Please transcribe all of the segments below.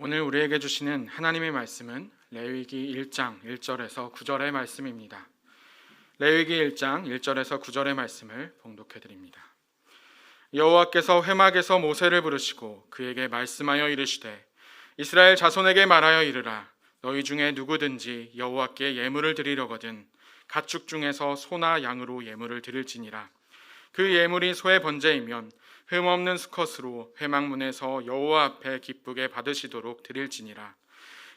오늘 우리에게 주시는 하나님의 말씀은 레위기 1장 1절에서 9절의 말씀입니다. 레위기 1장 1절에서 9절의 말씀을 봉독해 드립니다. 여호와께서 회막에서 모세를 부르시고 그에게 말씀하여 이르시되 이스라엘 자손에게 말하여 이르라. 너희 중에 누구든지 여호와께 예물을 드리려거든 가축 중에서 소나 양으로 예물을 드릴지니라. 그 예물이 소의 번제이면 흠없는 수컷으로 회막문에서 여호와 앞에 기쁘게 받으시도록 드릴지니라.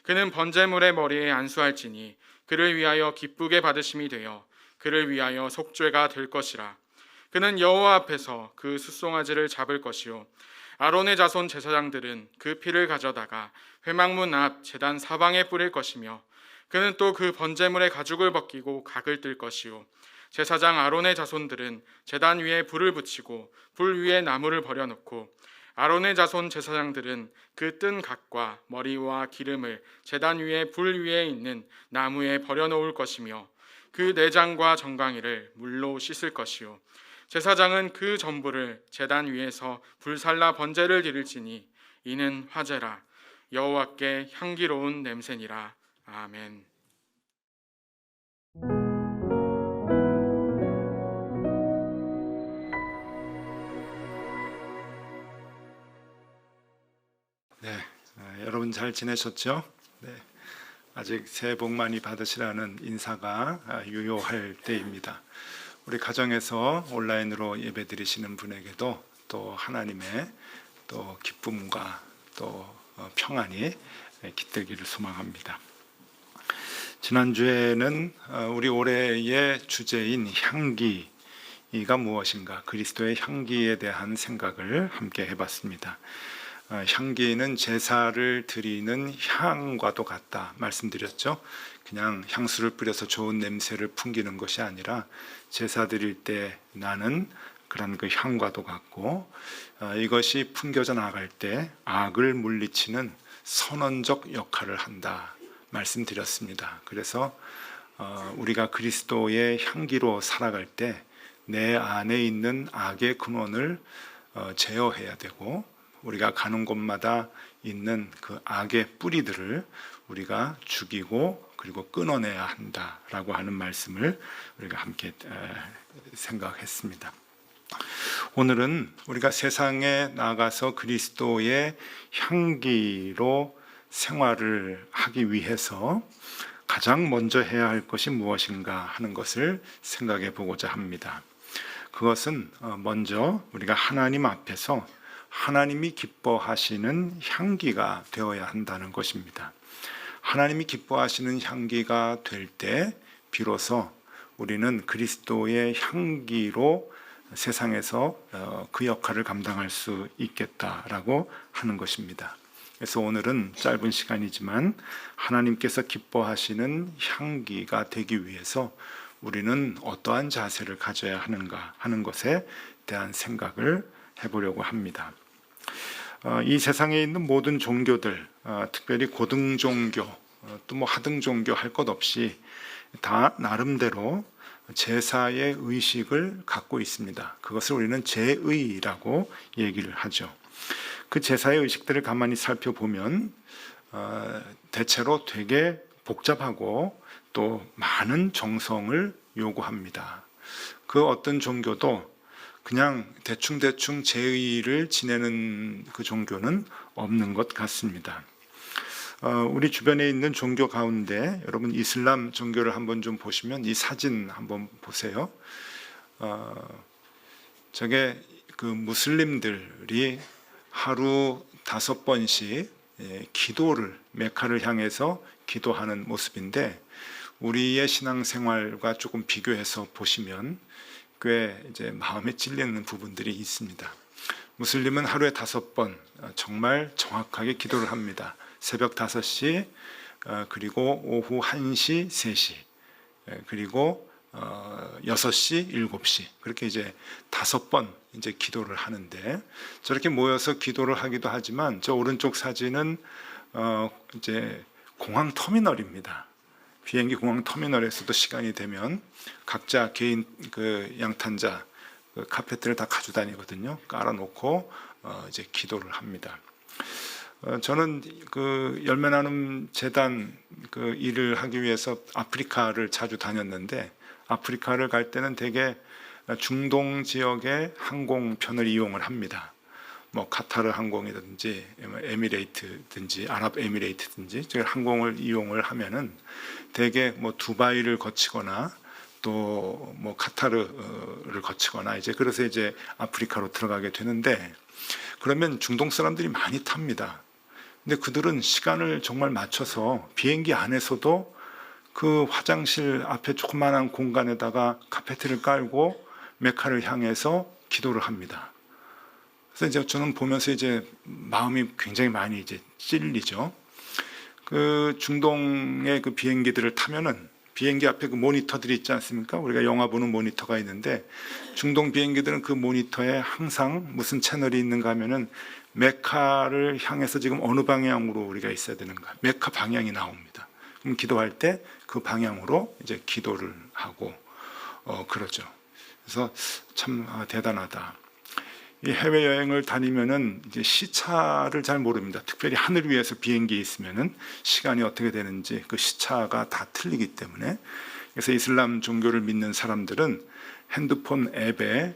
그는 번제물의 머리에 안수할지니 그를 위하여 기쁘게 받으심이 되어 그를 위하여 속죄가 될 것이라. 그는 여호와 앞에서 그 숫송아지를 잡을 것이요 아론의 자손 제사장들은 그 피를 가져다가 회막문 앞 제단 사방에 뿌릴 것이며 그는 또 그 번제물의 가죽을 벗기고 각을 뜰 것이요 제사장 아론의 자손들은 제단 위에 불을 붙이고 불 위에 나무를 버려놓고 아론의 자손 제사장들은 그 뜬 각과 머리와 기름을 제단 위에 불 위에 있는 나무에 버려놓을 것이며 그 내장과 정강이를 물로 씻을 것이요 제사장은 그 전부를 제단 위에서 불살라 번제를 드릴지니 이는 화제라. 여호와께 향기로운 냄새니라. 아멘. 여러분 잘 지내셨죠? 네, 아직 새해 복 많이 받으시라는 인사가 유효할 때입니다. 우리 가정에서 온라인으로 예배 드리시는 분에게도 또 하나님의 또 기쁨과 또 평안이 깃들기를 소망합니다. 지난주에는 우리 올해의 주제인 향기가 무엇인가, 그리스도의 향기에 대한 생각을 함께 해봤습니다. 향기는 제사를 드리는 향과도 같다 말씀드렸죠. 그냥 향수를 뿌려서 좋은 냄새를 풍기는 것이 아니라 제사 드릴 때 나는 그런 그 향과도 같고, 이것이 풍겨져 나갈 때 악을 물리치는 선언적 역할을 한다 말씀드렸습니다. 그래서 우리가 그리스도의 향기로 살아갈 때 내 안에 있는 악의 근원을 제어해야 되고, 우리가 가는 곳마다 있는 그 악의 뿌리들을 우리가 죽이고 그리고 끊어내야 한다라고 하는 말씀을 우리가 함께 생각했습니다. 오늘은 우리가 세상에 나가서 그리스도의 향기로 생활을 하기 위해서 가장 먼저 해야 할 것이 무엇인가 하는 것을 생각해 보고자 합니다. 그것은 먼저 우리가 하나님 앞에서 하나님이 기뻐하시는 향기가 되어야 한다는 것입니다. 하나님이 기뻐하시는 향기가 될 때 비로소 우리는 그리스도의 향기로 세상에서 그 역할을 감당할 수 있겠다라고 하는 것입니다. 그래서 오늘은 짧은 시간이지만 하나님께서 기뻐하시는 향기가 되기 위해서 우리는 어떠한 자세를 가져야 하는가 하는 것에 대한 생각을 해보려고 합니다. 이 세상에 있는 모든 종교들, 특별히 고등 종교, 또 뭐 하등 종교 할 것 없이 다 나름대로 제사의 의식을 갖고 있습니다. 그것을 우리는 제의라고 얘기를 하죠. 그 제사의 의식들을 가만히 살펴보면 대체로 되게 복잡하고 또 많은 정성을 요구합니다. 그 어떤 종교도 그냥 대충대충 제의를 지내는 그 종교는 없는 것 같습니다. 우리 주변에 있는 종교 가운데 여러분 이슬람 종교를 한번 좀 보시면 이 사진 한번 보세요. 저게 그 무슬림들이 하루 5번씩 기도를 메카를 향해서 기도하는 모습인데, 우리의 신앙생활과 조금 비교해서 보시면 꽤 이제 마음에 찔리는 부분들이 있습니다. 무슬림은 하루에 5번 정말 정확하게 기도를 합니다. 새벽 5시, 그리고 오후 1시, 3시, 그리고 6시, 7시, 그렇게 이제 5번 이제 기도를 하는데, 저렇게 모여서 기도를 하기도 하지만 저 오른쪽 사진은 이제 공항 터미널입니다. 비행기 공항 터미널에서도 시간이 되면 각자 개인 그 양탄자 그 카페트를 다 가지고 다니거든요. 깔아놓고 이제 기도를 합니다. 저는 그 열매 나눔 재단 그 일을 하기 위해서 아프리카를 자주 다녔는데, 아프리카를 갈 때는 대개 중동 지역의 항공편을 이용을 합니다. 뭐 카타르 항공이든지 에미레이트든지 아랍에미레이트든지 저 항공을 이용을 하면은 대개 뭐 두바이를 거치거나 또 뭐 카타르를 거치거나 이제 그래서 이제 아프리카로 들어가게 되는데, 그러면 중동 사람들이 많이 탑니다. 근데 그들은 시간을 정말 맞춰서 비행기 안에서도 그 화장실 앞에 조그만한 공간에다가 카페트를 깔고 메카를 향해서 기도를 합니다. 그래서 이제 저는 보면서 이제 마음이 굉장히 많이 이제 찔리죠. 그 중동의 그 비행기들을 타면은 비행기 앞에 그 모니터들이 있지 않습니까? 우리가 영화 보는 모니터가 있는데, 중동 비행기들은 그 모니터에 항상 무슨 채널이 있는가 하면은 메카를 향해서 지금 어느 방향으로 우리가 있어야 되는가, 메카 방향이 나옵니다. 그럼 기도할 때 그 방향으로 이제 기도를 하고 그러죠. 그래서 참 대단하다. 이 해외 여행을 다니면은 이제 시차를 잘 모릅니다. 특별히 하늘 위에서 비행기에 있으면은 시간이 어떻게 되는지 그 시차가 다 틀리기 때문에, 그래서 이슬람 종교를 믿는 사람들은 핸드폰 앱에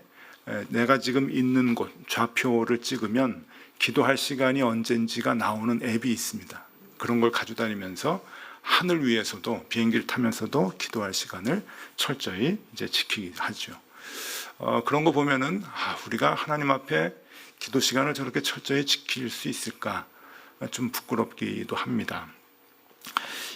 내가 지금 있는 곳 좌표를 찍으면 기도할 시간이 언젠지가 나오는 앱이 있습니다. 그런 걸 가지고 다니면서 하늘 위에서도 비행기를 타면서도 기도할 시간을 철저히 이제 지키게 하죠. 그런 거 보면은 우리가 하나님 앞에 기도 시간을 저렇게 철저히 지킬 수 있을까 좀 부끄럽기도 합니다.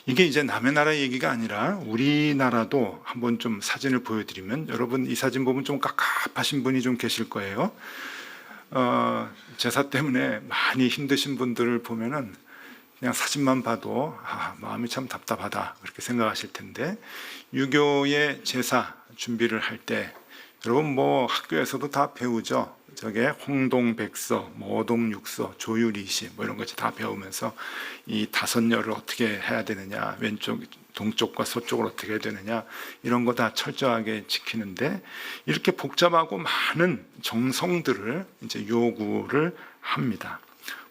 이게 이제 남의 나라 얘기가 아니라 우리나라도 한번 좀 사진을 보여드리면, 여러분 이 사진 보면 좀 깝깝하신 분이 좀 계실 거예요. 제사 때문에 많이 힘드신 분들을 보면은 그냥 사진만 봐도 마음이 참 답답하다 그렇게 생각하실 텐데, 유교의 제사 준비를 할 때 여러분 뭐 학교에서도 다 배우죠. 저게 홍동백서, 어동육서, 조유리시 뭐 이런 것이 다 배우면서 이 다섯열을 어떻게 해야 되느냐, 왼쪽 동쪽과 서쪽을 어떻게 해야 되느냐, 이런 거 다 철저하게 지키는데, 이렇게 복잡하고 많은 정성들을 이제 요구를 합니다.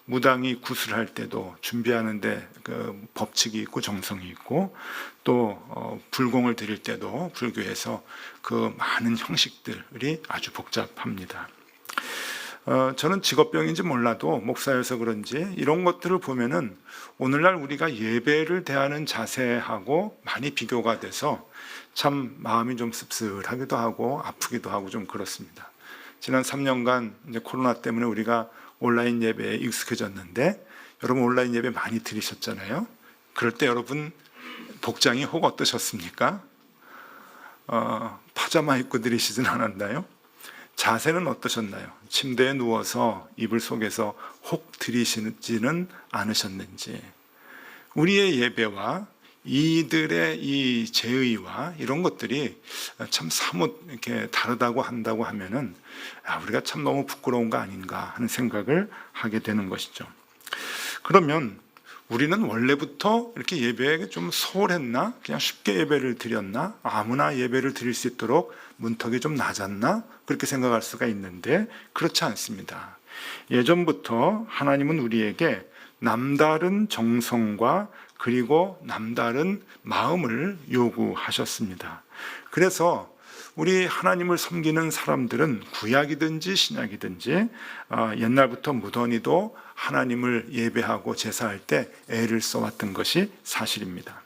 무당이 구슬할 때도 준비하는데 그 법칙이 있고 정성이 있고, 또 불공을 드릴 때도 불교에서 그 많은 형식들이 아주 복잡합니다. 저는 직업병인지 몰라도 목사여서 그런지 이런 것들을 보면은 오늘날 우리가 예배를 대하는 자세하고 많이 비교가 돼서 참 마음이 좀 씁쓸하기도 하고 아프기도 하고 좀 그렇습니다. 지난 3년간 이제 코로나 때문에 우리가 온라인 예배에 익숙해졌는데, 여러분 온라인 예배 많이 들으셨잖아요. 그럴 때 여러분 복장이 혹 어떠셨습니까? 파자마 입고 들으시진 않았나요? 자세는 어떠셨나요? 침대에 누워서 이불 속에서 혹 들이시지는 않으셨는지. 우리의 예배와 이들의 이 제의와 이런 것들이 참 사뭇 이렇게 다르다고 한다고 하면은 우리가 참 너무 부끄러운 거 아닌가 하는 생각을 하게 되는 것이죠. 그러면 우리는 원래부터 이렇게 예배에 좀 소홀했나? 그냥 쉽게 예배를 드렸나? 아무나 예배를 드릴 수 있도록 문턱이 좀 낮았나? 그렇게 생각할 수가 있는데 그렇지 않습니다. 예전부터 하나님은 우리에게 남다른 정성과 그리고 남다른 마음을 요구하셨습니다. 그래서 우리 하나님을 섬기는 사람들은 구약이든지 신약이든지 옛날부터 무던히도 하나님을 예배하고 제사할 때 애를 써왔던 것이 사실입니다.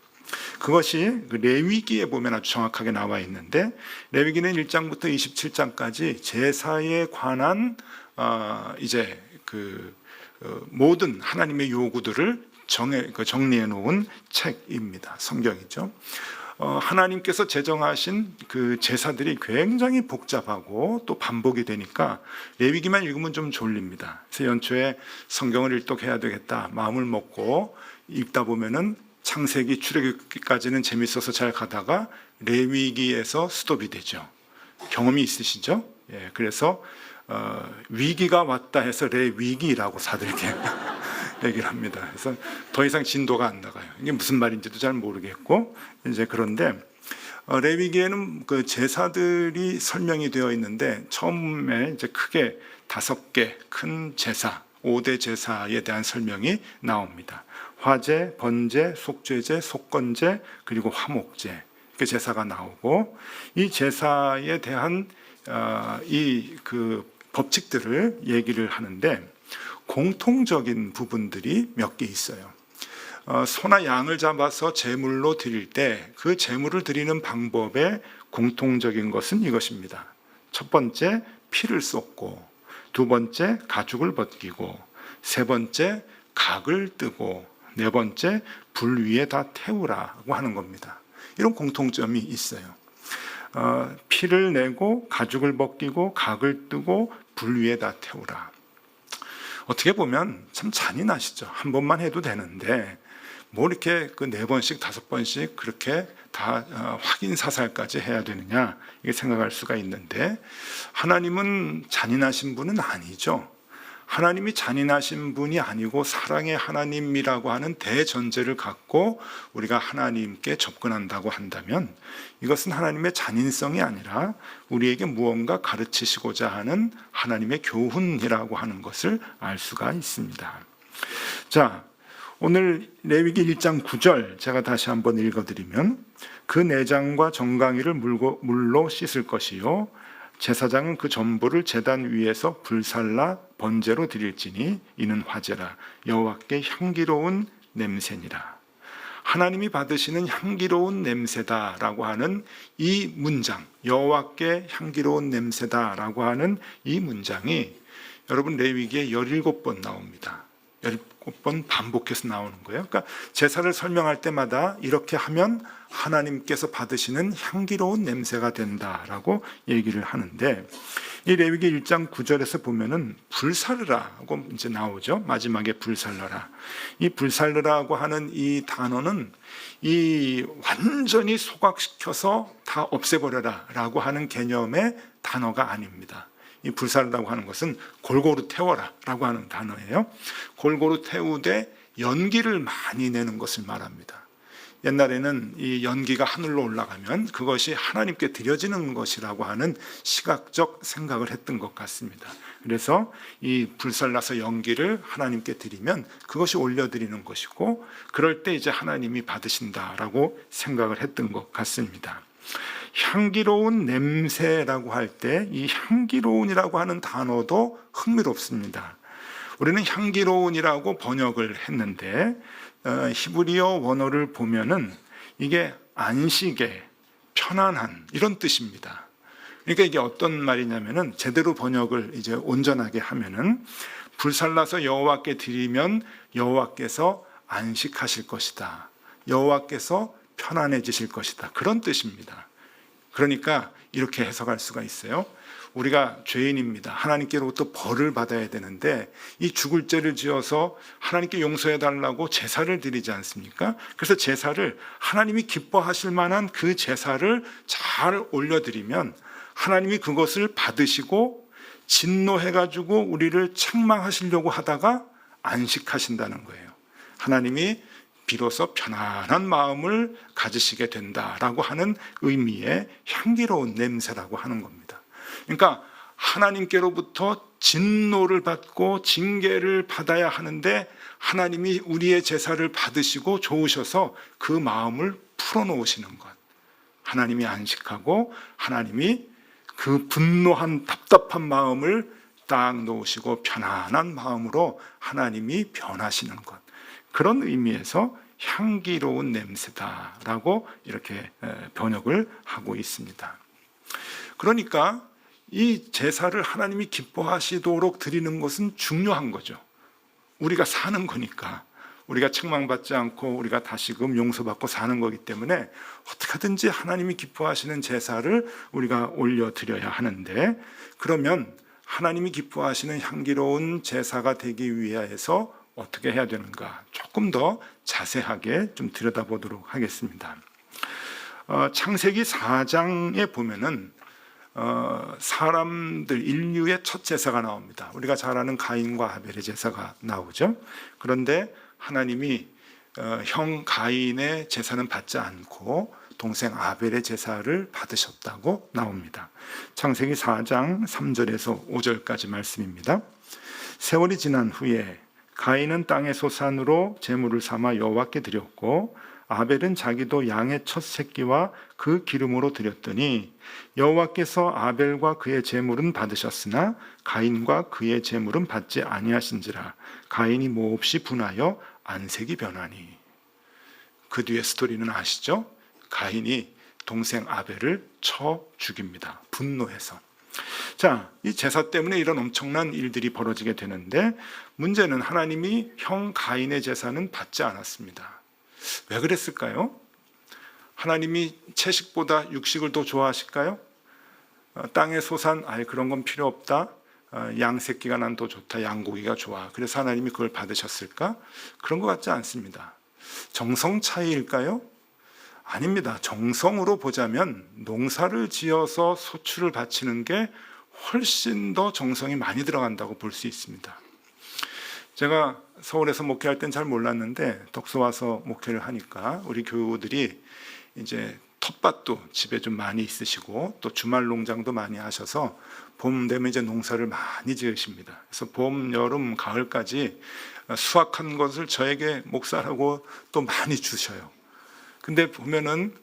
그것이 레위기에 보면 아주 정확하게 나와 있는데, 레위기는 1장부터 27장까지 제사에 관한 이제 그 모든 하나님의 요구들을 정리해 놓은 책입니다. 성경이죠. 하나님께서 제정하신 그 제사들이 굉장히 복잡하고 또 반복이 되니까 레위기만 읽으면 좀 졸립니다. 그래서 연초에 성경을 일독해야 되겠다 마음을 먹고 읽다 보면은 창세기 출애굽기까지는 재밌어서 잘 가다가 레위기에서 스톱이 되죠. 경험이 있으시죠? 예, 그래서 위기가 왔다 해서 레위기라고 사들게 얘기를 합니다. 그래서 더 이상 진도가 안 나가요. 이게 무슨 말인지도 잘 모르겠고, 이제 그런데 레위기에는 그 제사들이 설명이 되어 있는데, 처음에 이제 크게 5개 큰 제사, 5대 제사에 대한 설명이 나옵니다. 화제, 번제, 속죄제, 속건제, 그리고 화목제, 이렇게 제사가 나오고, 이 제사에 대한 이 법칙들을 얘기를 하는데 공통적인 부분들이 몇 개 있어요. 소나 양을 잡아서 제물로 드릴 때 그 제물을 드리는 방법의 공통적인 것은 이것입니다. 첫 번째, 피를 쏟고, 두 번째, 가죽을 벗기고, 세 번째, 각을 뜨고, 네 번째, 불 위에다 태우라고 하는 겁니다. 이런 공통점이 있어요. 피를 내고, 가죽을 벗기고, 각을 뜨고, 불 위에다 태우라. 어떻게 보면 참 잔인하시죠. 한 번만 해도 되는데 뭐 이렇게 그 4번씩 5번씩 그렇게 다 확인 사살까지 해야 되느냐, 이게 생각할 수가 있는데, 하나님은 잔인하신 분은 아니죠. 하나님이 잔인하신 분이 아니고 사랑의 하나님이라고 하는 대전제를 갖고 우리가 하나님께 접근한다고 한다면, 이것은 하나님의 잔인성이 아니라 우리에게 무언가 가르치시고자 하는 하나님의 교훈이라고 하는 것을 알 수가 있습니다. 자, 오늘 레위기 1장 9절 제가 다시 한번 읽어드리면, 그 내장과 정강이를 물로 씻을 것이요, 제사장은 그 전부를 제단 위에서 불살라 번제로 드릴지니 이는 화제라, 여호와께 향기로운 냄새니라. 하나님이 받으시는 향기로운 냄새다라고 하는 이 문장, 여호와께 향기로운 냄새다라고 하는 이 문장이 여러분 레위기에 17번 나옵니다. 17번 반복해서 나오는 거예요. 그러니까 제사를 설명할 때마다 이렇게 하면 하나님께서 받으시는 향기로운 냄새가 된다라고 얘기를 하는데, 이 레위기 1장 9절에서 보면은 불살르라고 이제 나오죠. 마지막에 불살르라. 이 불살르라고 하는 이 단어는 이 완전히 소각시켜서 다 없애버려라라고 하는 개념의 단어가 아닙니다. 이 불살르라고 하는 것은 골고루 태워라라고 하는 단어예요. 골고루 태우되 연기를 많이 내는 것을 말합니다. 옛날에는 이 연기가 하늘로 올라가면 그것이 하나님께 드려지는 것이라고 하는 시각적 생각을 했던 것 같습니다. 그래서 이 불살라서 연기를 하나님께 드리면 그것이 올려드리는 것이고, 그럴 때 이제 하나님이 받으신다라고 생각을 했던 것 같습니다. 향기로운 냄새라고 할 때 이 향기로운이라고 하는 단어도 흥미롭습니다. 우리는 향기로운이라고 번역을 했는데 히브리어 원어를 보면은 이게 안식의, 편안한, 이런 뜻입니다. 그러니까 이게 어떤 말이냐면은, 제대로 번역을 이제 온전하게 하면은, 불살라서 여호와께 드리면 여호와께서 안식하실 것이다, 여호와께서 편안해지실 것이다, 그런 뜻입니다. 그러니까 이렇게 해석할 수가 있어요. 우리가 죄인입니다. 하나님께로부터 벌을 받아야 되는데 이 죽을 죄를 지어서 하나님께 용서해 달라고 제사를 드리지 않습니까? 그래서 제사를 하나님이 기뻐하실 만한 그 제사를 잘 올려드리면 하나님이 그것을 받으시고 진노해가지고 우리를 책망하시려고 하다가 안식하신다는 거예요. 하나님이 비로소 편안한 마음을 가지시게 된다라고 하는 의미의 향기로운 냄새라고 하는 겁니다. 그러니까 하나님께로부터 진노를 받고 징계를 받아야 하는데 하나님이 우리의 제사를 받으시고 좋으셔서 그 마음을 풀어놓으시는 것. 하나님이 안식하고 하나님이 그 분노한 답답한 마음을 딱 놓으시고 편안한 마음으로 하나님이 변하시는 것. 그런 의미에서 향기로운 냄새다라고 이렇게 번역을 하고 있습니다. 그러니까 이 제사를 하나님이 기뻐하시도록 드리는 것은 중요한 거죠. 우리가 사는 거니까, 우리가 책망받지 않고 우리가 다시금 용서받고 사는 거기 때문에 어떻게 하든지 하나님이 기뻐하시는 제사를 우리가 올려드려야 하는데, 그러면 하나님이 기뻐하시는 향기로운 제사가 되기 위해서 어떻게 해야 되는가, 조금 더 자세하게 좀 들여다보도록 하겠습니다. 창세기 4장에 보면은 사람들, 인류의 첫 제사가 나옵니다. 우리가 잘 아는 가인과 아벨의 제사가 나오죠. 그런데 하나님이 형 가인의 제사는 받지 않고 동생 아벨의 제사를 받으셨다고 나옵니다. 창세기 4장 3절에서 5절까지 말씀입니다. 세월이 지난 후에 가인은 땅의 소산으로 제물을 삼아 여호와께 드렸고 아벨은 자기도 양의 첫 새끼와 그 기름으로 드렸더니 여호와께서 아벨과 그의 제물은 받으셨으나 가인과 그의 제물은 받지 아니하신지라. 가인이 몹시 분하여 안색이 변하니. 그 뒤에 스토리는 아시죠? 가인이 동생 아벨을 쳐 죽입니다. 분노해서. 자, 이 제사 때문에 이런 엄청난 일들이 벌어지게 되는데 문제는 하나님이 형 가인의 제사는 받지 않았습니다. 왜 그랬을까요? 하나님이 채식보다 육식을 더 좋아하실까요? 땅의 소산, 그런 건 필요 없다. 양 새끼가 난 더 좋다. 양고기가 좋아. 그래서 하나님이 그걸 받으셨을까? 그런 것 같지 않습니다. 정성 차이일까요? 아닙니다. 정성으로 보자면 농사를 지어서 소출을 바치는 게 훨씬 더 정성이 많이 들어간다고 볼 수 있습니다. 제가 서울에서 목회할 땐 잘 몰랐는데 덕소 와서 목회를 하니까 우리 교우들이 이제 텃밭도 집에 좀 많이 있으시고 또 주말 농장도 많이 하셔서 봄 되면 이제 농사를 많이 지으십니다. 그래서 봄, 여름, 가을까지 수확한 것을 저에게 목사라고 또 많이 주셔요. 근데 보면은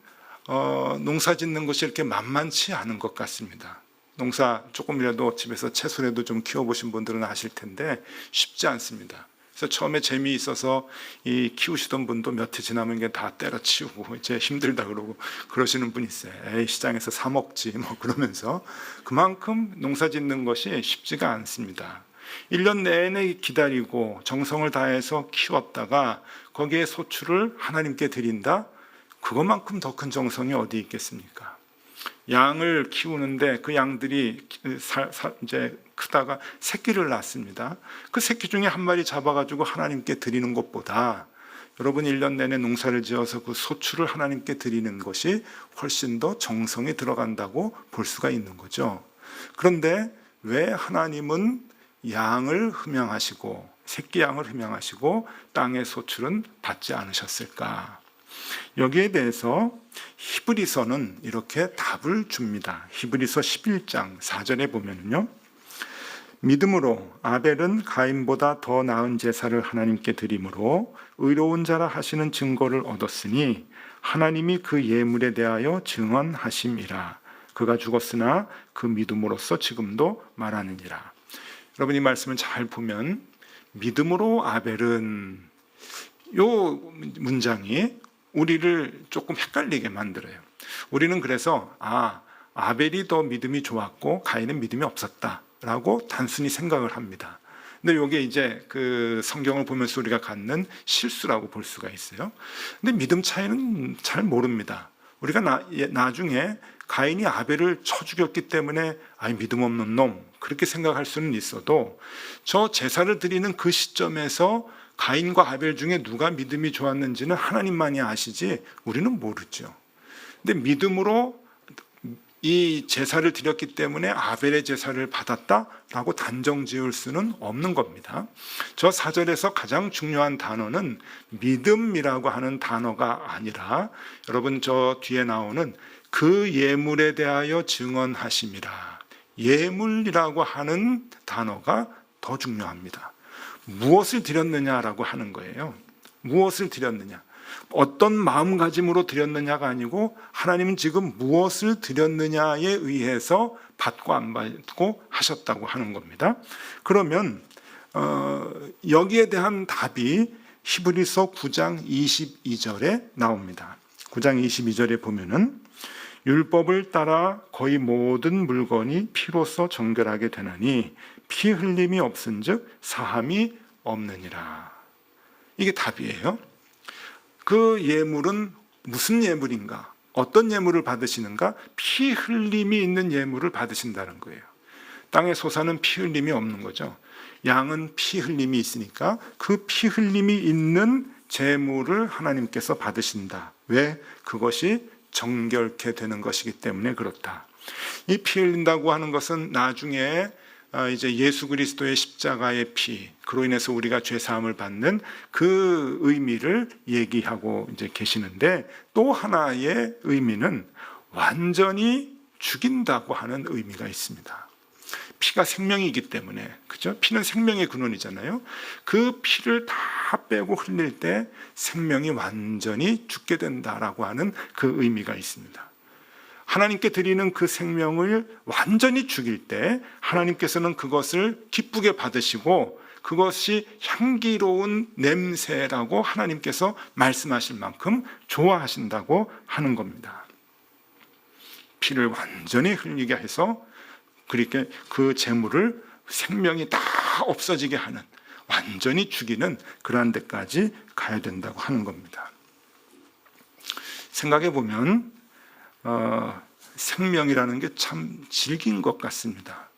농사 짓는 것이 이렇게 만만치 않은 것 같습니다. 농사 조금이라도 집에서 채소라도 좀 키워보신 분들은 아실 텐데 쉽지 않습니다. 그래서 처음에 재미있어서 이 키우시던 분도 몇 해 지나면 이게 다 때려치우고 이제 힘들다 그러고 그러시는 분이 있어요. 에이, 시장에서 사 먹지 뭐 그러면서. 그만큼 농사 짓는 것이 쉽지가 않습니다. 1년 내내 기다리고 정성을 다해서 키웠다가 거기에 소출을 하나님께 드린다? 그것만큼 더 큰 정성이 어디 있겠습니까? 양을 키우는데 그 양들이 이제 크다가 새끼를 낳습니다. 그 새끼 중에 한 마리 잡아가지고 하나님께 드리는 것보다 여러분 1년 내내 농사를 지어서 그 소출을 하나님께 드리는 것이 훨씬 더 정성이 들어간다고 볼 수가 있는 거죠. 그런데 왜 하나님은 양을 흠양하시고 새끼 양을 흠양하시고 땅의 소출은 받지 않으셨을까? 여기에 대해서 히브리서는 이렇게 답을 줍니다. 히브리서 11장 4절에 보면요, 믿음으로 아벨은 가인보다 더 나은 제사를 하나님께 드림으로 의로운 자라 하시는 증거를 얻었으니 하나님이 그 예물에 대하여 증언하심이라. 그가 죽었으나 그 믿음으로써 지금도 말하느니라. 여러분 이 말씀을 잘 보면 믿음으로 아벨은 요 문장이 우리를 조금 헷갈리게 만들어요. 우리는 그래서 아벨이 더 믿음이 좋았고 가인은 믿음이 없었다라고 단순히 생각을 합니다. 근데 이게 이제 그 성경을 보면서 우리가 갖는 실수라고 볼 수가 있어요. 근데 믿음 차이는 잘 모릅니다. 우리가 나중에 가인이 아벨을 쳐 죽였기 때문에 믿음 없는 놈 그렇게 생각할 수는 있어도 저 제사를 드리는 그 시점에서 가인과 아벨 중에 누가 믿음이 좋았는지는 하나님만이 아시지 우리는 모르죠. 근데 믿음으로 이 제사를 드렸기 때문에 아벨의 제사를 받았다라고 단정 지을 수는 없는 겁니다. 저 4절에서 가장 중요한 단어는 믿음이라고 하는 단어가 아니라 여러분 저 뒤에 나오는 그 예물에 대하여 증언하심이라. 예물이라고 하는 단어가 더 중요합니다. 무엇을 드렸느냐라고 하는 거예요. 무엇을 드렸느냐. 어떤 마음가짐으로 드렸느냐가 아니고 하나님은 지금 무엇을 드렸느냐에 의해서 받고 안 받고 하셨다고 하는 겁니다. 그러면 여기에 대한 답이 히브리서 9장 22절에 나옵니다. 9장 22절에 보면은 율법을 따라 거의 모든 물건이 피로써 정결하게 되나니 피 흘림이 없은즉 사함이 없느니라. 이게 답이에요. 그 예물은 무슨 예물인가? 어떤 예물을 받으시는가? 피 흘림이 있는 예물을 받으신다는 거예요. 땅의 소사는 피 흘림이 없는 거죠. 양은 피 흘림이 있으니까 그 피 흘림이 있는 제물을 하나님께서 받으신다. 왜? 그것이 정결케 되는 것이기 때문에 그렇다. 이 피 흘린다고 하는 것은 나중에 이제 예수 그리스도의 십자가의 피, 그로 인해서 우리가 죄 사함을 받는 그 의미를 얘기하고 이제 계시는데 또 하나의 의미는 완전히 죽인다고 하는 의미가 있습니다. 피가 생명이기 때문에, 그죠? 피는 생명의 근원이잖아요. 그 피를 다 빼고 흘릴 때 생명이 완전히 죽게 된다라고 하는 그 의미가 있습니다. 하나님께 드리는 그 생명을 완전히 죽일 때 하나님께서는 그것을 기쁘게 받으시고 그것이 향기로운 냄새라고 하나님께서 말씀하실 만큼 좋아하신다고 하는 겁니다. 피를 완전히 흘리게 해서 그렇게 그 재물을 생명이 다 없어지게 하는, 완전히 죽이는 그러한 데까지 가야 된다고 하는 겁니다. 생각해 보면 생명이라는 게 참 질긴 것 같습니다.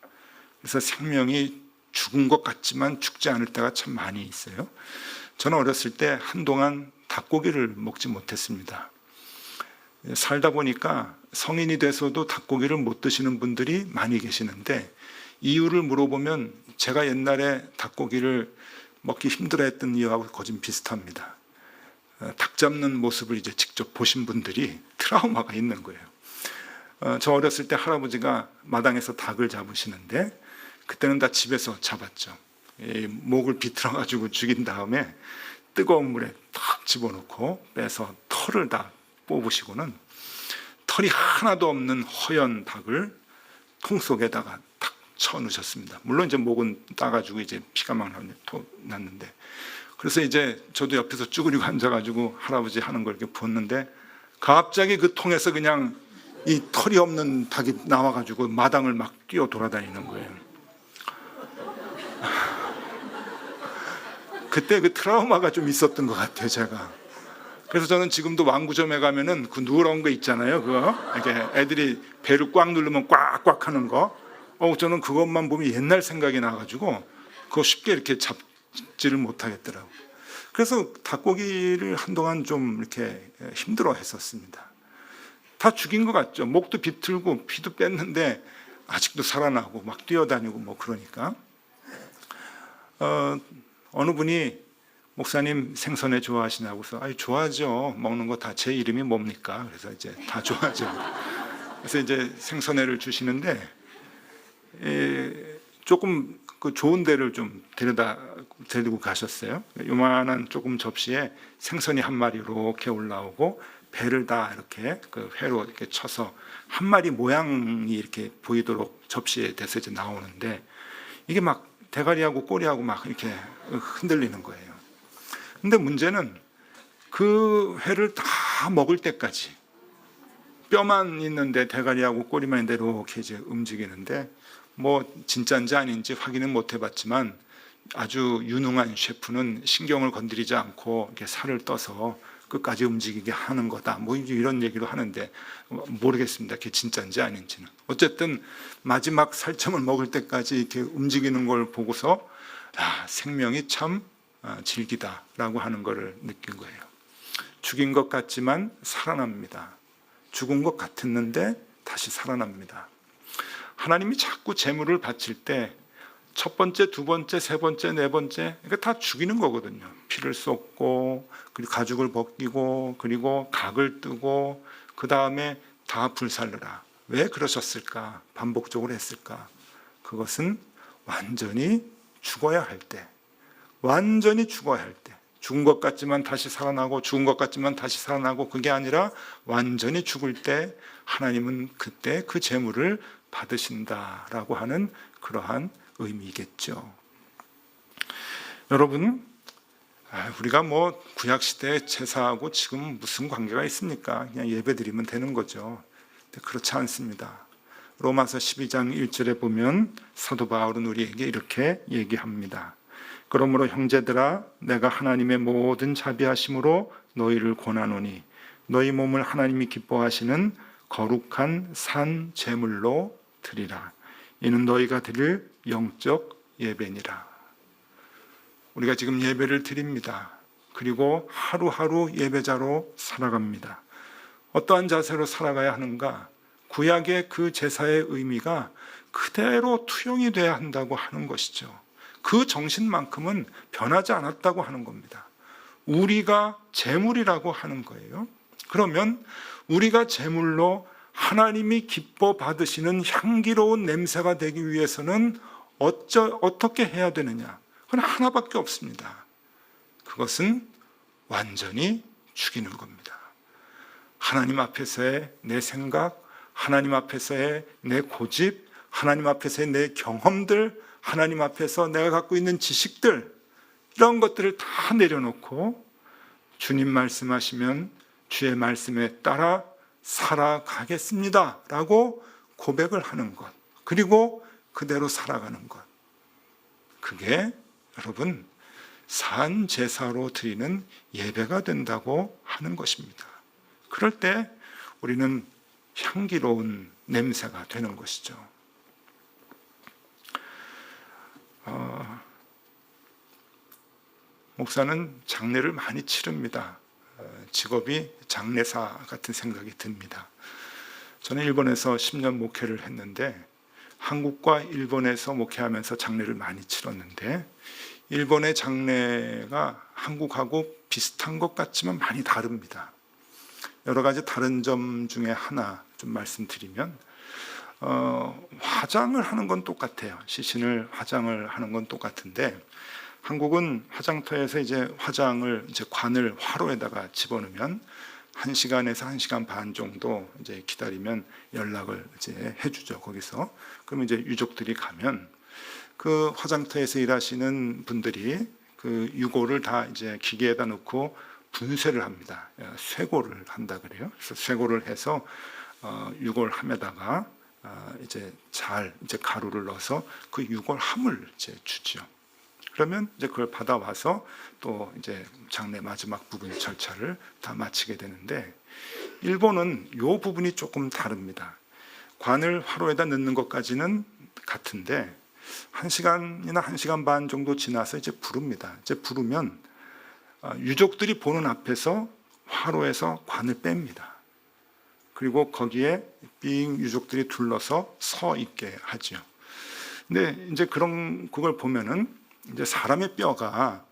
그래서 생명이 죽은 것 같지만 죽지 않을 때가 참 많이 있어요. 저는 어렸을 때 한동안 닭고기를 먹지 못했습니다. 살다 보니까 성인이 돼서도 닭고기를 못 드시는 분들이 많이 계시는데, 이유를 물어보면 제가 옛날에 닭고기를 먹기 힘들어했던 이유하고 거진 비슷합니다. 닭 잡는 모습을 이제 직접 보신 분들이 트라우마가 있는 거예요. 저 어렸을 때 할아버지가 마당에서 닭을 잡으시는데 그때는 다 집에서 잡았죠. 목을 비틀어 가지고 죽인 다음에 뜨거운 물에 탁 집어넣고 빼서 털을 다 뽑으시고는 털이 하나도 없는 허연 닭을 통 속에다가 탁 쳐넣으셨습니다. 물론 이제 목은 따가지고 이제 피가 막 났는데, 그래서 이제 저도 옆에서 쭈그리고 앉아가지고 할아버지 하는 걸 이렇게 봤는데 갑자기 그 통에서 그냥 이 털이 없는 닭이 나와가지고 마당을 막 뛰어 돌아다니는 거예요. 그때 그 트라우마가 좀 있었던 것 같아요, 제가. 그래서 저는 지금도 왕구점에 가면은 그 누런 거 있잖아요, 그거 이렇게 애들이 배를 꽉 누르면 꽉꽉 하는 거. 저는 그것만 보면 옛날 생각이 나가지고 그거 쉽게 이렇게 잡지를 못하겠더라고요. 그래서 닭고기를 한동안 좀 이렇게 힘들어했었습니다. 다 죽인 것 같죠. 목도 비틀고 피도 뺐는데 아직도 살아나고 막 뛰어다니고 뭐 그러니까. 어느 분이 목사님 생선회 좋아하시냐고 해서 좋아하죠. 먹는 거 다 제 이름이 뭡니까? 그래서 이제 다 좋아하죠. 그래서 이제 생선회를 주시는데 조금 그 좋은 데를 좀 데리고 가셨어요. 요만한 조금 접시에 생선이 한 마리 이렇게 올라오고 배를 다 이렇게 그 회로 이렇게 쳐서 한 마리 모양이 이렇게 보이도록 접시에 대서 이제 나오는데 이게 막 대가리하고 꼬리하고 막 이렇게 흔들리는 거예요. 근데 문제는 그 회를 다 먹을 때까지 뼈만 있는데 대가리하고 꼬리만 있는데 이렇게 이제 움직이는데 뭐 진짜인지 아닌지 확인은 못 해봤지만 아주 유능한 셰프는 신경을 건드리지 않고 이렇게 살을 떠서 끝까지 움직이게 하는 거다. 뭐 이런 얘기도 하는데 모르겠습니다. 그게 진짜인지 아닌지는. 어쨌든 마지막 살점을 먹을 때까지 이렇게 움직이는 걸 보고서 생명이 참 질기다라고 하는 것을 느낀 거예요. 죽인 것 같지만 살아납니다. 죽은 것 같았는데 다시 살아납니다. 하나님이 자꾸 재물을 바칠 때 첫 번째, 두 번째, 세 번째, 네 번째 그러니까 다 죽이는 거거든요. 피를 쏟고 그리고 가죽을 벗기고 그리고 각을 뜨고 그 다음에 다 불살르라. 왜 그러셨을까? 반복적으로 했을까? 그것은 완전히 죽어야 할 때, 완전히 죽어야 할 때, 죽은 것 같지만 다시 살아나고 죽은 것 같지만 다시 살아나고 그게 아니라 완전히 죽을 때 하나님은 그때 그 재물을 받으신다라고 하는 그러한 의미겠죠. 여러분, 우리가 뭐 구약시대 제사하고 지금 무슨 관계가 있습니까? 그냥 예배드리면 되는 거죠. 근데 그렇지 않습니다. 로마서 12장 1절에 보면 사도 바울은 우리에게 이렇게 얘기합니다. 그러므로 형제들아 내가 하나님의 모든 자비하심으로 너희를 권하노니 너희 몸을 하나님이 기뻐하시는 거룩한 산 제물로 드리라. 이는 너희가 드릴 영적 예배니라. 우리가 지금 예배를 드립니다. 그리고 하루하루 예배자로 살아갑니다. 어떠한 자세로 살아가야 하는가? 구약의 그 제사의 의미가 그대로 투영이 돼야 한다고 하는 것이죠. 그 정신만큼은 변하지 않았다고 하는 겁니다. 우리가 제물이라고 하는 거예요. 그러면 우리가 제물로 하나님이 기뻐 받으시는 향기로운 냄새가 되기 위해서는 어떻게 해야 되느냐? 그건 하나밖에 없습니다. 그것은 완전히 죽이는 겁니다. 하나님 앞에서의 내 생각, 하나님 앞에서의 내 고집, 하나님 앞에서의 내 경험들, 하나님 앞에서 내가 갖고 있는 지식들, 이런 것들을 다 내려놓고 주님 말씀하시면 주의 말씀에 따라 살아가겠습니다 라고 고백을 하는 것, 그리고 그대로 살아가는 것, 그게 여러분 산 제사로 드리는 예배가 된다고 하는 것입니다. 그럴 때 우리는 향기로운 냄새가 되는 것이죠. 목사는 장례를 많이 치릅니다. 직업이 장례사 같은 생각이 듭니다. 저는 일본에서 10년 목회를 했는데 한국과 일본에서 목회하면서 장례를 많이 치렀는데 일본의 장례가 한국하고 비슷한 것 같지만 많이 다릅니다. 여러 가지 다른 점 중에 하나 좀 말씀드리면 화장을 하는 건 똑같아요. 시신을 화장을 하는 건 똑같은데 한국은 화장터에서 이제 화장을 관을 화로에다가 집어넣으면 1시간에서 1시간 반 정도 이제 기다리면 연락을 이제 해주죠. 거기서 그러면 이제 유족들이 가면 그 화장터에서 일하시는 분들이 그 유골을 다 이제 기계에다 넣고 분쇄를 합니다. 쇄골을 한다 그래요. 그래서 쇄골을 해서 유골함에다가 이제 잘 이제 가루를 넣어서 그 유골함을 이제 주죠. 그러면 이제 그걸 받아와서 또 이제 장례 마지막 부분 절차를 다 마치게 되는데 일본은 이 부분이 조금 다릅니다. 관을 화로에다 넣는 것까지는 같은데 1시간이나 1시간 반 정도 지나서 이제 부릅니다. 이제 부르면 유족들이 보는 앞에서 화로에서 관을 뺍니다. 그리고 거기에 빙 유족들이 둘러서 서 있게 하죠. 근데 이제 그걸 보면은 이제 사람의 뼈가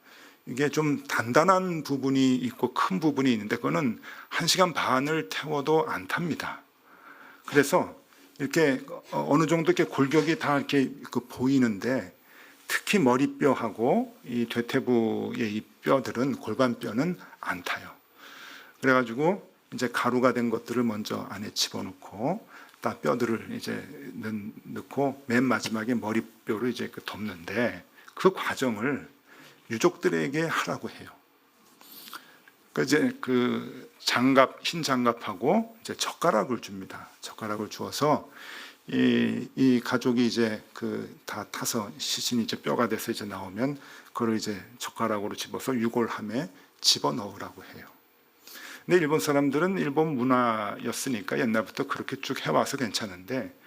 이게 좀 단단한 부분이 있고 큰 부분이 있는데 그거는 1시간 반을 태워도 안 탑니다. 그래서 이렇게 어느 정도 이렇게 골격이 다 이렇게 보이는데 특히 머리뼈하고 이 대퇴부의 이 뼈들은 골반뼈는 안 타요. 그래가지고 이제 가루가 된 것들을 먼저 안에 집어넣고 다 뼈들을 이제 넣고 맨 마지막에 머리뼈를 이제 덮는데 그 과정을 유족들에게 하라고 해요. 그 이제 그 장갑, 흰 장갑하고 이제 젓가락을 줍니다. 젓가락을 주어서 이 가족이 이제 그 다 타서 시신이 이제 뼈가 돼서 이제 나오면 그걸 이제 젓가락으로 집어서 유골함에 집어 넣으라고 해요. 근데 일본 사람들은 일본 문화였으니까 옛날부터 그렇게 쭉 해와서 괜찮은데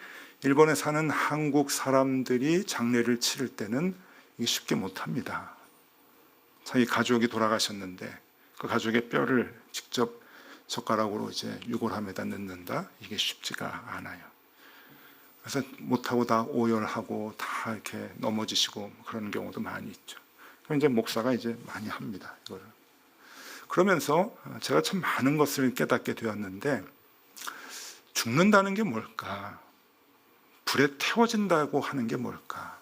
일본에 사는 한국 사람들이 장례를 치를 때는 이게 쉽게 못합니다. 자기 가족이 돌아가셨는데 그 가족의 뼈를 직접 젓가락으로 이제 유골함에다 넣는다? 이게 쉽지가 않아요. 그래서 못하고 다 오열하고 다 이렇게 넘어지시고 그런 경우도 많이 있죠. 그럼 이제 목사가 이제 많이 합니다. 이거를. 그러면서 제가 참 많은 것을 깨닫게 되었는데 죽는다는 게 뭘까? 불에 태워진다고 하는 게 뭘까?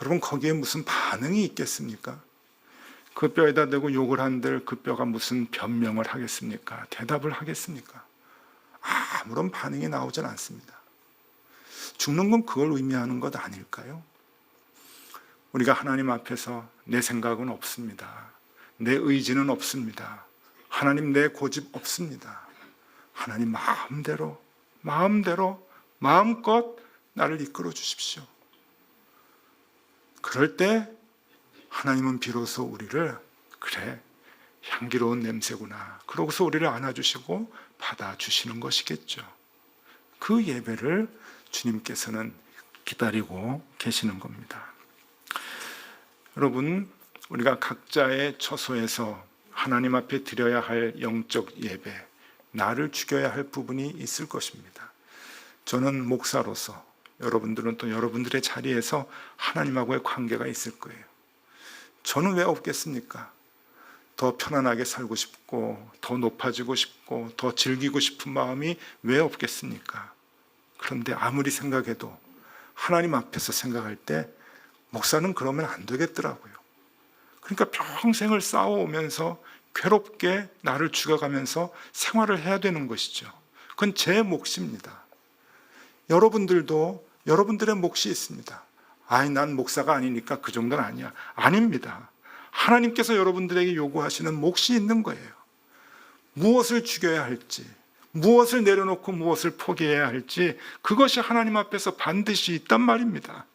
여러분 거기에 무슨 반응이 있겠습니까? 그 뼈에다 대고 욕을 한들 그 뼈가 무슨 변명을 하겠습니까? 대답을 하겠습니까? 아무런 반응이 나오진 않습니다. 죽는 건 그걸 의미하는 것 아닐까요? 우리가 하나님 앞에서 내 생각은 없습니다. 내 의지는 없습니다. 하나님 내 고집 없습니다. 하나님 마음껏 나를 이끌어 주십시오. 그럴 때 하나님은 비로소 우리를 그래 향기로운 냄새구나 그러고서 우리를 안아주시고 받아주시는 것이겠죠. 그 예배를 주님께서는 기다리고 계시는 겁니다. 여러분 우리가 각자의 처소에서 하나님 앞에 드려야 할 영적 예배, 나를 죽여야 할 부분이 있을 것입니다. 저는 목사로서 여러분들은 또 여러분들의 자리에서 하나님하고의 관계가 있을 거예요. 저는 왜 없겠습니까? 더 편안하게 살고 싶고 더 높아지고 싶고 더 즐기고 싶은 마음이 왜 없겠습니까? 그런데 아무리 생각해도 하나님 앞에서 생각할 때 목사는 그러면 안 되겠더라고요. 그러니까 평생을 싸워오면서 괴롭게 나를 죽여가면서 생활을 해야 되는 것이죠. 그건 제 몫입니다. 여러분들도 여러분들의 몫이 있습니다. 아니, 난 목사가 아니니까 그 정도는 아니야. 아닙니다. 하나님께서 여러분들에게 요구하시는 몫이 있는 거예요. 무엇을 죽여야 할지, 무엇을 내려놓고 무엇을 포기해야 할지, 그것이 하나님 앞에서 반드시 있단 말입니다.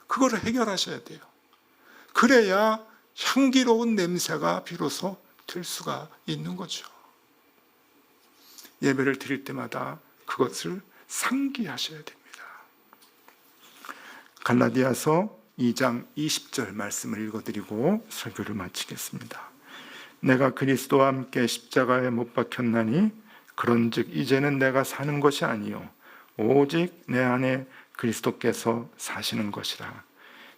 그거를 해결하셔야 돼요. 그래야 향기로운 냄새가 비로소 들 수가 있는 거죠. 예배를 드릴 때마다 그것을 상기하셔야 됩니다. 갈라디아서 2장 20절 말씀을 읽어드리고 설교를 마치겠습니다. 내가 그리스도와 함께 십자가에 못 박혔나니 그런즉 이제는 내가 사는 것이 아니요 오직 내 안에 그리스도께서 사시는 것이라.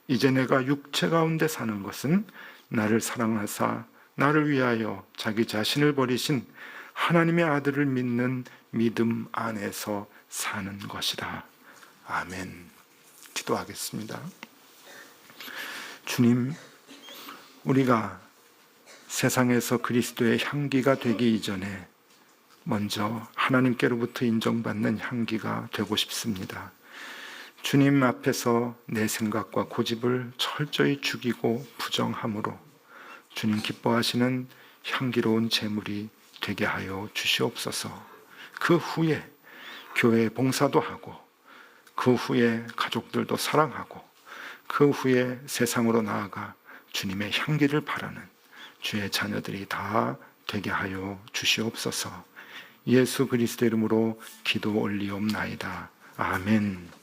이제 내가 육체 가운데 사는 것은 나를 사랑하사 나를 위하여 자기 자신을 버리신 하나님의 아들을 믿는 믿음 안에서 사는 것이라. 아멘. 기도하겠습니다. 주님, 우리가 세상에서 그리스도의 향기가 되기 이전에 먼저 하나님께로부터 인정받는 향기가 되고 싶습니다. 주님 앞에서 내 생각과 고집을 철저히 죽이고 부정함으로 주님 기뻐하시는 향기로운 제물이 되게 하여 주시옵소서. 그 후에 교회 봉사도 하고, 그 후에 가족들도 사랑하고, 그 후에 세상으로 나아가 주님의 향기를 바라는 주의 자녀들이 다 되게 하여 주시옵소서. 예수 그리스도 이름으로 기도 올리옵나이다. 아멘.